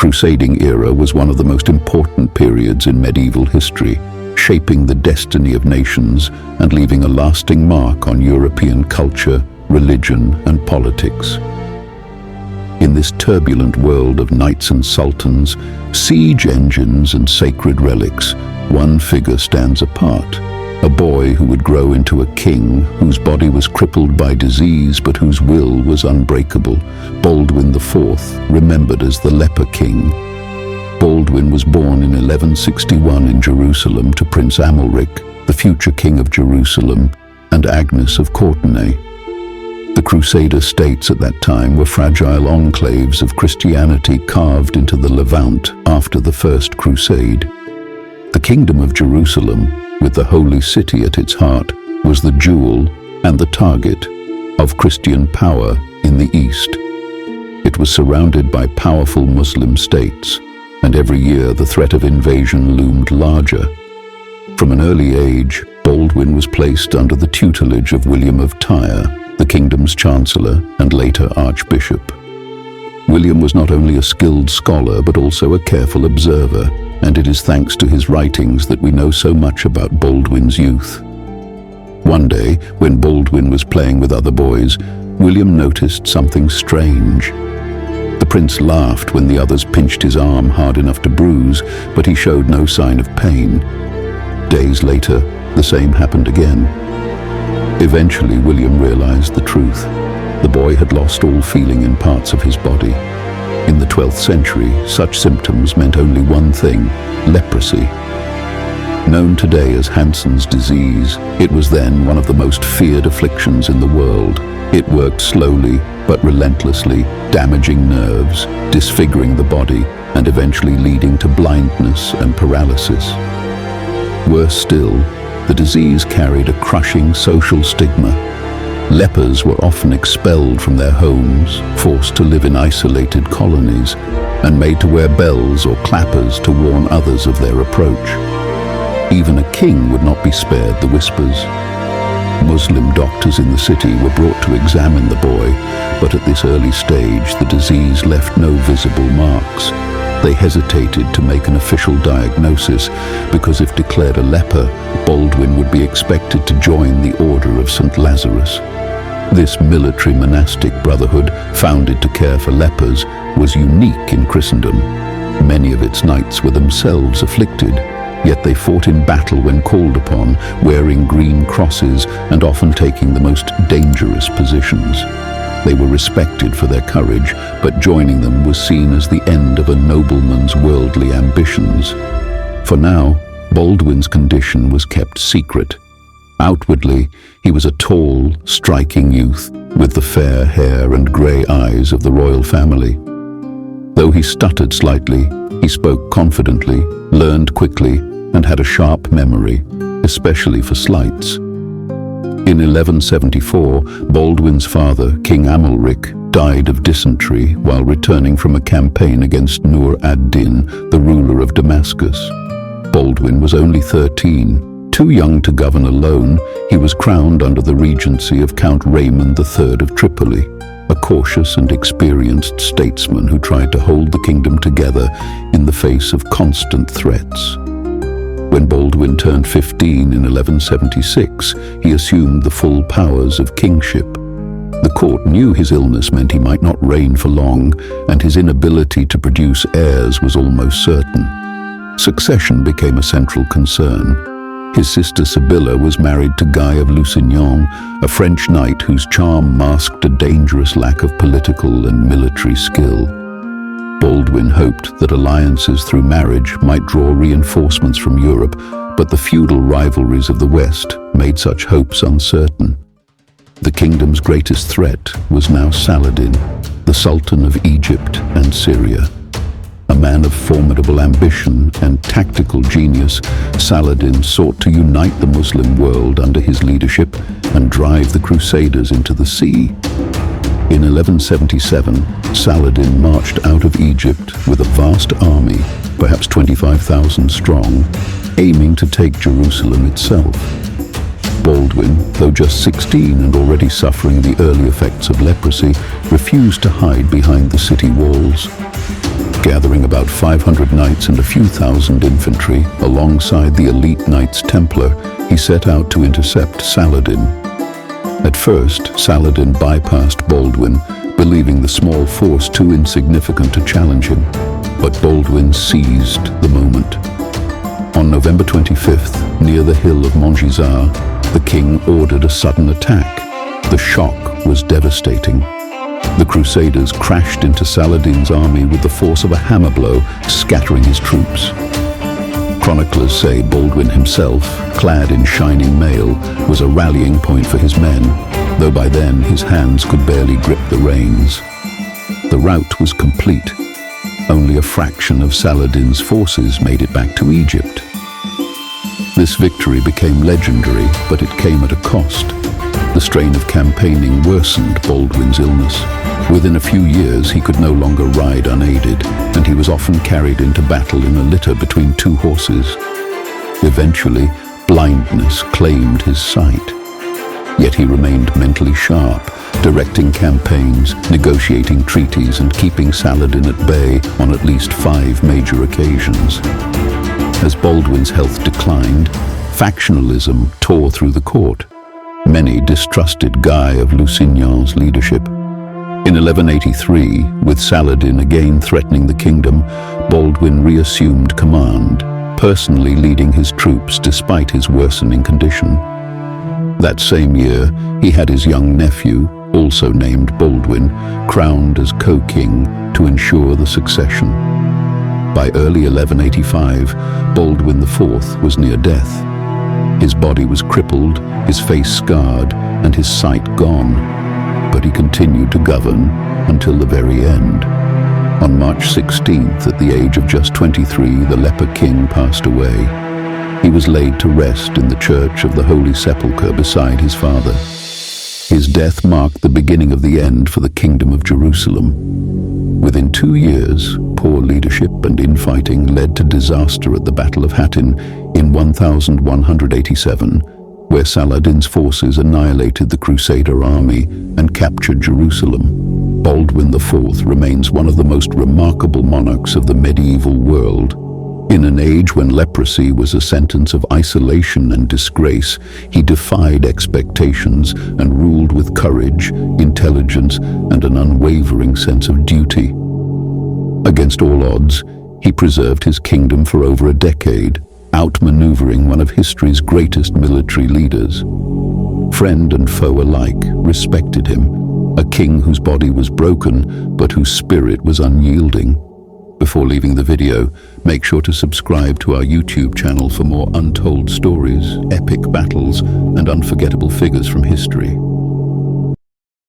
Crusading era was one of the most important periods in medieval history, shaping the destiny of nations and leaving a lasting mark on European culture, religion, and politics. In this turbulent world of knights and sultans, siege engines and sacred relics, one figure stands apart. A boy who would grow into a king, whose body was crippled by disease but whose will was unbreakable. Baldwin IV, remembered as the Leper King. Baldwin was born in 1161 in Jerusalem to Prince Amalric, the future king of Jerusalem, and Agnes of Courtenay. The Crusader states at that time were fragile enclaves of Christianity carved into the Levant after the First Crusade. The Kingdom of Jerusalem, with the Holy City at its heart, was the jewel and the target of Christian power in the East. It was surrounded by powerful Muslim states, and every year the threat of invasion loomed larger. From an early age, Baldwin was placed under the tutelage of William of Tyre, the kingdom's chancellor and later archbishop. William was not only a skilled scholar but also a careful observer, and it is thanks to his writings that we know so much about Baldwin's youth. One day, when Baldwin was playing with other boys, William noticed something strange. The prince laughed when the others pinched his arm hard enough to bruise, but he showed no sign of pain. Days later, the same happened again. Eventually, William realized the truth. The boy had lost all feeling in parts of his body. In the 12th century, such symptoms meant only one thing: leprosy. Known today as Hansen's disease, it was then one of the most feared afflictions in the world. It worked slowly but relentlessly, damaging nerves, disfiguring the body, and eventually leading to blindness and paralysis. Worse still, the disease carried a crushing social stigma. Lepers were often expelled from their homes, forced to live in isolated colonies, and made to wear bells or clappers to warn others of their approach. Even a king would not be spared the whispers. Muslim doctors in the city were brought to examine the boy, but at this early stage the disease left no visible marks. They hesitated to make an official diagnosis because if declared a leper, Baldwin would be expected to join the Order of St. Lazarus. This military monastic brotherhood, founded to care for lepers, was unique in Christendom. Many of its knights were themselves afflicted, yet they fought in battle when called upon, wearing green crosses and often taking the most dangerous positions. They were respected for their courage, but joining them was seen as the end of a nobleman's worldly ambitions. For now, Baldwin's condition was kept secret. Outwardly, he was a tall, striking youth with the fair hair and grey eyes of the royal family. Though he stuttered slightly, he spoke confidently, learned quickly, and had a sharp memory, especially for sleights. In 1174, Baldwin's father, King Amalric, died of dysentery while returning from a campaign against Nur ad-Din, the ruler of Damascus. Baldwin was only 13. Too young to govern alone, he was crowned under the regency of Count Raymond III of Tripoli, a cautious and experienced statesman who tried to hold the kingdom together in the face of constant threats. When Baldwin turned 15 in 1176, he assumed the full powers of kingship. The court knew his illness meant he might not reign for long, and his inability to produce heirs was almost certain. Succession became a central concern. His sister Sibylla was married to Guy of Lusignan, a French knight whose charm masked a dangerous lack of political and military skill. Baldwin hoped that alliances through marriage might draw reinforcements from Europe, but the feudal rivalries of the West made such hopes uncertain. The kingdom's greatest threat was now Saladin, the Sultan of Egypt and Syria. A man of formidable ambition and tactical genius, Saladin sought to unite the Muslim world under his leadership and drive the Crusaders into the sea. In 1177, Saladin marched out of Egypt with a vast army, perhaps 25,000 strong, aiming to take Jerusalem itself. Baldwin, though just 16 and already suffering the early effects of leprosy, refused to hide behind the city walls. Gathering about 500 knights and a few thousand infantry, alongside the elite Knights Templar, he set out to intercept Saladin. At first, Saladin bypassed Baldwin, believing the small force too insignificant to challenge him. But Baldwin seized the moment. On November 25th, near the hill of Montgisard, the king ordered a sudden attack. The shock was devastating. The Crusaders crashed into Saladin's army with the force of a hammer blow, scattering his troops. Chroniclers say Baldwin himself, clad in shining mail, was a rallying point for his men, though by then his hands could barely grip the reins. The rout was complete. Only a fraction of Saladin's forces made it back to Egypt. This victory became legendary, but it came at a cost. The strain of campaigning worsened Baldwin's illness. Within a few years, he could no longer ride unaided, and he was often carried into battle in a litter between two horses. Eventually, blindness claimed his sight. Yet he remained mentally sharp, directing campaigns, negotiating treaties, and keeping Saladin at bay on at least 5 major occasions. As Baldwin's health declined, factionalism tore through the court. Many distrusted Guy of Lusignan's leadership. In 1183, with Saladin again threatening the kingdom, Baldwin reassumed command, personally leading his troops despite his worsening condition. That same year, he had his young nephew, also named Baldwin, crowned as co-king to ensure the succession. By early 1185, Baldwin IV was near death. His body was crippled, his face scarred, and his sight gone, but he continued to govern until the very end. On March 16th, at the age of just 23, the Leper king passed away. He was laid to rest in the Church of the Holy Sepulchre beside his father. His death marked the beginning of the end for the Kingdom of Jerusalem. Within 2 years, poor leadership and infighting led to disaster at the Battle of Hattin in 1187, where Saladin's forces annihilated the Crusader army and captured Jerusalem. Baldwin IV remains one of the most remarkable monarchs of the medieval world. In an age when leprosy was a sentence of isolation and disgrace, he defied expectations and ruled with courage, intelligence, and an unwavering sense of duty. Against all odds, he preserved his kingdom for over a decade, outmaneuvering one of history's greatest military leaders. Friend and foe alike respected him, a king whose body was broken, but whose spirit was unyielding. Before leaving the video, make sure to subscribe to our YouTube channel for more untold stories, epic battles, and unforgettable figures from history.